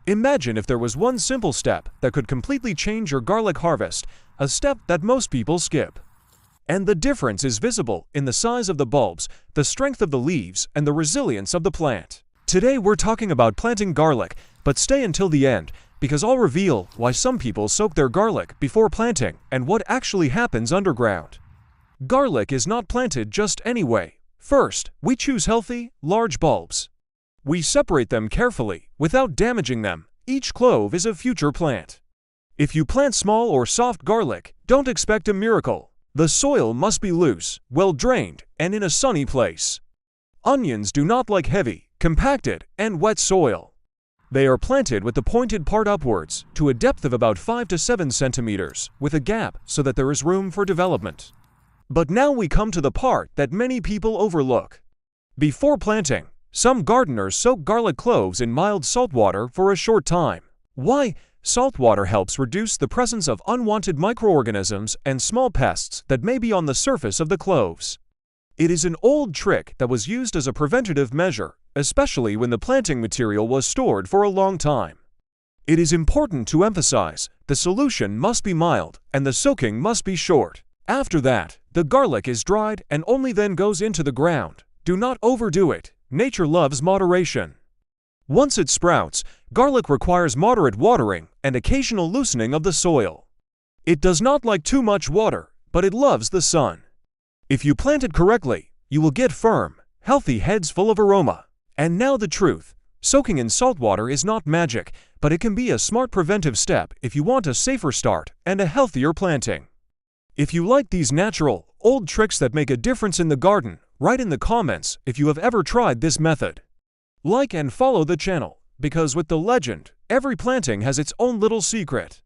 Imagine if there was one simple step that could completely change your garlic harvest, a step that most people skip. And the difference is visible in the size of the bulbs, the strength of the leaves, and the resilience of the plant. Today we're talking about planting garlic, but stay until the end, because I'll reveal why some people soak their garlic before planting and what actually happens underground. Garlic is not planted just anyway. First, we choose healthy, large bulbs. We separate them carefully, without damaging them. Each clove is a future plant. If you plant small or soft garlic, don't expect a miracle. The soil must be loose, well-drained, and in a sunny place. Onions do not like heavy, compacted, and wet soil. They are planted with the pointed part upwards, to a depth of about 5 to 7 centimeters, with a gap so that there is room for development. But now we come to the part that many people overlook. Before planting, some gardeners soak garlic cloves in mild salt water for a short time. Why? Salt water helps reduce the presence of unwanted microorganisms and small pests that may be on the surface of the cloves. It is an old trick that was used as a preventative measure, especially when the planting material was stored for a long time. It is important to emphasize the solution must be mild and the soaking must be short. After that, the garlic is dried and only then goes into the ground. Do not overdo it. Nature loves moderation. Once it sprouts, garlic requires moderate watering and occasional loosening of the soil. It does not like too much water, but it loves the sun. If you plant it correctly, you will get firm, healthy heads full of aroma. And now the truth. Soaking in salt water is not magic, but it can be a smart preventive step if you want a safer start and a healthier planting. If you like these natural, old tricks that make a difference in the garden, write in the comments if you have ever tried this method. Like and follow the channel, because with the legend, every planting has its own little secret.